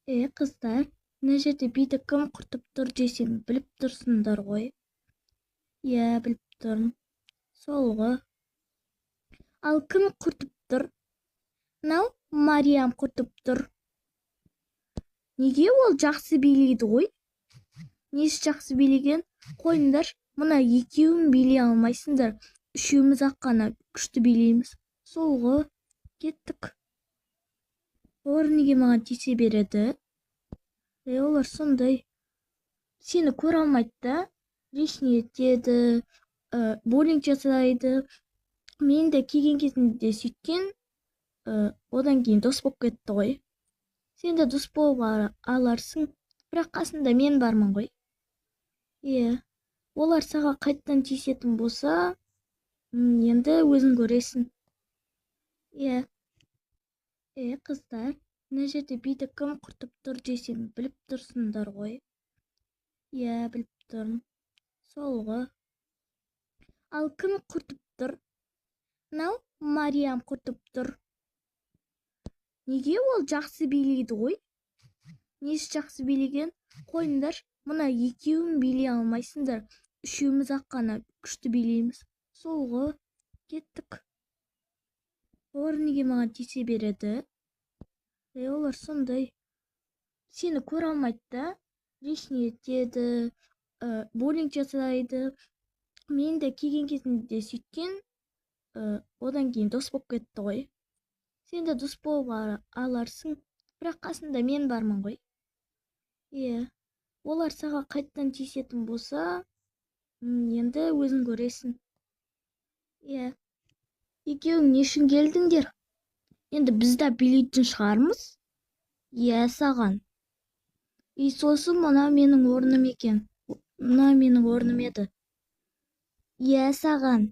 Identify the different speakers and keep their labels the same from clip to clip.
Speaker 1: Қыздар, мына жерде биді кім құртып тұр десең, біліп тұрсыңдар ғой. Иә, біліп тұрмын. Сол ғой. Ал кім құртып тұр? Мынау Мариям құртып тұр. Неге ол жақсы билейді ғой? Несі жақсы билеген? Қойыңдар, мына екеуін билей алмайсыңдар. Үшеуміз-ақ қана күшті билейміз. Сол ғой. Кеттік. Олар неге маған тиісе береді? Олар сондай. Сені көре алмайды да. Лишний етеді, буллинг жасайды. Мен де келген кезінде сөйткен, одан кейін дос болып кетті ғой. Сен де дос болып аларсың, бірақ қасында мен бармын ғой. Иә, олар саған қайттан тиісетін болса, енді өзің көресің. Иә. Қыздар, мына жерде биді кім құртып тұр десең, біліп тұрсыңдар ғой. Иә, біліп тұрмын. Сол ғой. Ал кім құртып тұр? Мынау Мариям құртып тұр. Неге ол жақсы билейді ғой? Несі жақсы билеген? Қойыңдар, мына екеуін билей алмайсыңдар. Үшеуміз-ақ қана күшті билейміз. Сол ғой. Кеттік. Олар неге маған тиісе береді? Олар сондай. Сені көре алмайды да. Лишний етеді, буллинг жасайды. Мен де келген кезінде сөйткен, одан кейін дос болып кетті ғой. Сен де дос болып аларсың, бірақ қасында мен бармын ғой. Иә, олар саған қайттан тиісетін болса, енді өзің көресің. Иә. Екеуің не үшін келдіңдер? Енді біз де билейтін шығармыз? Иә, саған. Сосын мына менің орным екен. Мына менің орным еді. Иә, саған.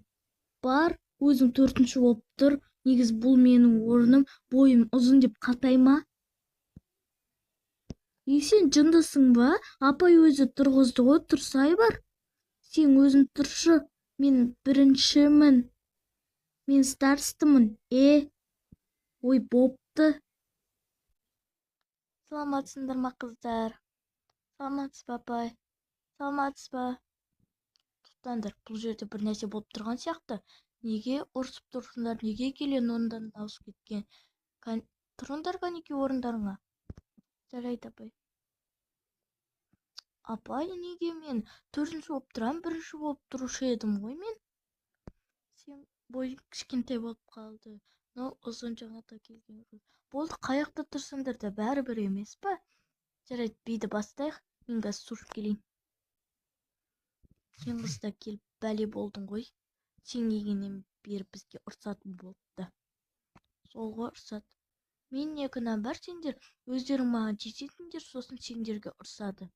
Speaker 1: Бар, өзің төртінші болып тұр. Негіз бұл менің орным, бойым ұзын деп қалтай ма? Сен жындысың ба? Апай өзі тұрғызды ғой, тұрсай бар. Сен өзің тұршы, мен біріншімін. Мен старстымын. Ой, бопты. Саламатсыңдар ма, қыздар? Саламатсыз ба, апай? Саламатсыз ба? Тоқтаңдар, бұл жерде бір нәрсе болып тұрған сияқты. Неге ұрсып тұрсыңдар? Неге келен орындарынан ауысып кеткен? Тұрыңдар кәнеки орындарыңа. Жарайды, апай. Апай, неге мен төртінші болып тұрам, бірінші болып тұрушы едім ғой мен? Сен бойың кішкентай болып қалды. Но ұзын жаңада келген. Болды, қаяқта тұрсыңдар да бәрібір емес па? Жарайды, биді бастайық. Мен газ сушып келейін. Сен қызда келіп бәле болдың ғой. Сен келгеннен бері бізге ұрсатын болыпты. Сол ғой, ұрсат. Мен не күнәм бар, сендер өздерің маған тиісетіндер, сосын сендерге ұрсады.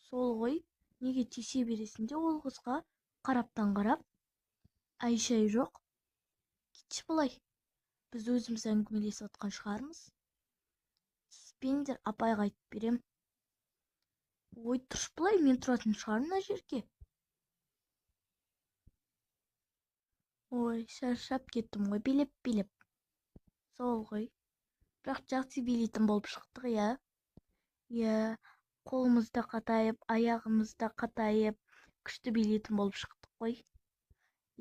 Speaker 1: Сол ғой, неге тиісе бересіңде ол қызға? Қараптан қарап. Ай-шай жоқ. Кетші былай. Біз өзіміз әңгімелесіп отқан шығармыз. Сізбендер апайға айтып берем. Ой, тұрш былай, мен тұратын шығармын мына жерге. Ой, шаршап кеттім ғой, билеп. Сол ғой. Бірақ жақсы билейтін болып шықтық, иә. Иә, қолымызда қатайып, аяғымызда қатайып, күшті билейтін болып шықтық қой.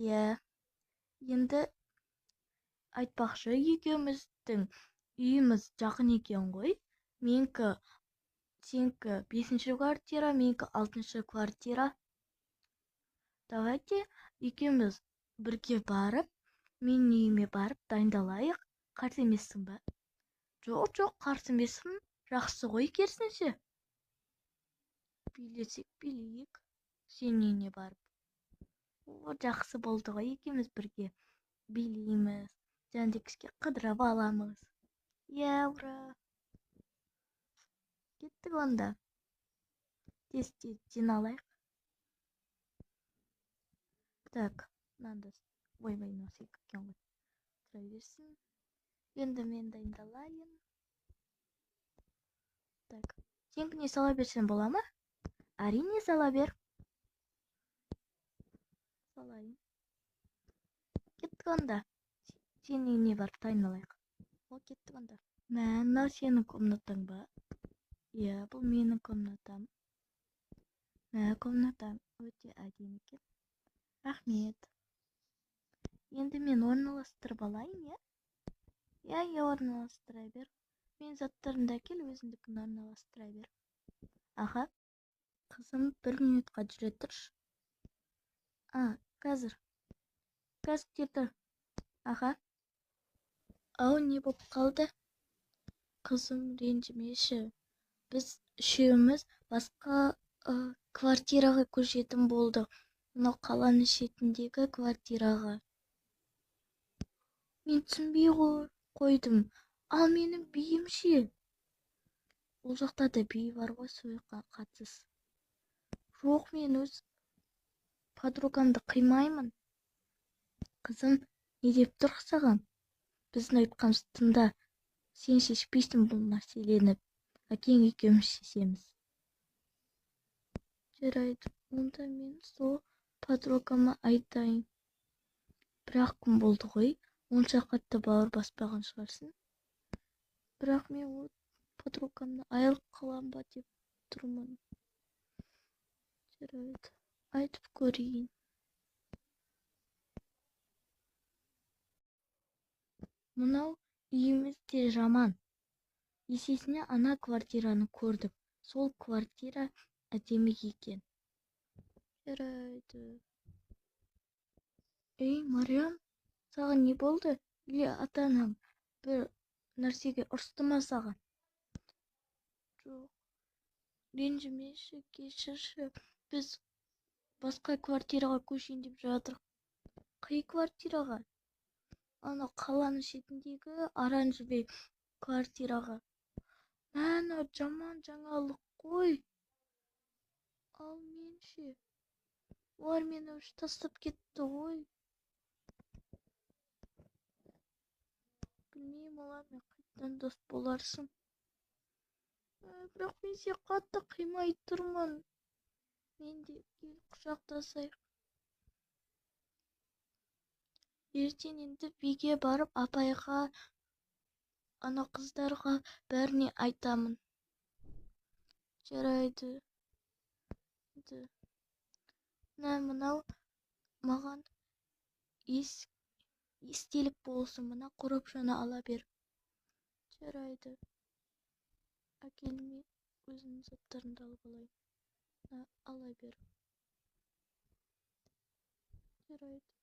Speaker 1: Иә. Енді айтпақшы, екеуміздің үйіміз жақын екен ғой. Сенікі 5-ші квартира, менікі 6-ші квартира. Давайте екеуміз бірге барып, мен үйіме барып дайындалайық. Қарсы емессің ба? Жоқ, қарсы емеспін. Жақсы ғой, керісінше. Билесек билейік. Сен үйіне барып. Жақсы болды ғой, екеуміз бірге билейміз. Жандекске қыдырып аламыз. Иә, ура. Кеттік онда. Тез жиналайық. Так, мынанда ойбай насек екен ғой. Тұра берсін. Енді мен дайындалайын. Так, сенікіне сала берсем бола ма? Әрине сала бер. Салайын. Кеттік онда. Сен үйіне барып дайындалайық. Кеттік онда. Мына сенің комнатаң ба? Иә, бұл менің комнатам. Мына комнатам өте әдемі екен. Рахмет. Енді мен орналастырып алайын, иә? Иә, орналастыра бер. Мен заттарымды әкел, өзіңдікін орналастыра бер. Аха. Қызым, 1 минутқа жүре тұршы. Қазір. Қазір келді. Аха. Ау, не болып қалды? Қызым, ренжімеші. Біз үшеуміз басқа квартираға көшетін болдық. Мынау қаланың шетіндегі квартираға. Мен түсінбей қойдым. Ал менің биім ше? Ол жақта да би бар ғой, сойқанға қатыс. Жоқ, мен өз подругамды қимаймын. Қызым, не деп тұр саған? Біздің айтқанымызды тыңда. Сен шешпейсің бұл мәселені. Әкең екеуміз шешеміз. Жарайды, онда мен сол подругама айтайын. Бірақ күн болды ғой, онша қатты бауыр баспаған шығарсың. Бірақ мен ол подругамны айырылып қалам ба деп тұрмын. Жарайды, айтып көрейін. Мынау үйіміз де жаман. Есесіне ана квартираны көрдік. Сол квартира әдемі екен. Жарайды. Ей, Мариам, саған не болды? Или ата-анаң бір нәрсеге ұрысты ма саған? Жоқ. Ренжімеші, кешірші. Біз басқа квартираға көшейін деп жатырмық. Қай квартираға? Ана қаланың шетіндегі оранжевый квартираға. Мәні жаман жаңалық қой. Ал мен ше? Олар мені үш тастап кетті ғой. Білмеймін, олармен қайтадан дос боларсың. Бірақ мен сені қатты қимай тұрмын. Мен де кел құшақтасайық. Ертең енді биге барып апайға, ана қыздарға бәріне айтамын. Жарайды. Мынау маған естелік болсын. Мына қорапшаны ала бер. Жарайды. Әкелме, өзінің заттарыңды алып алайын. Ала бер. Жарайды.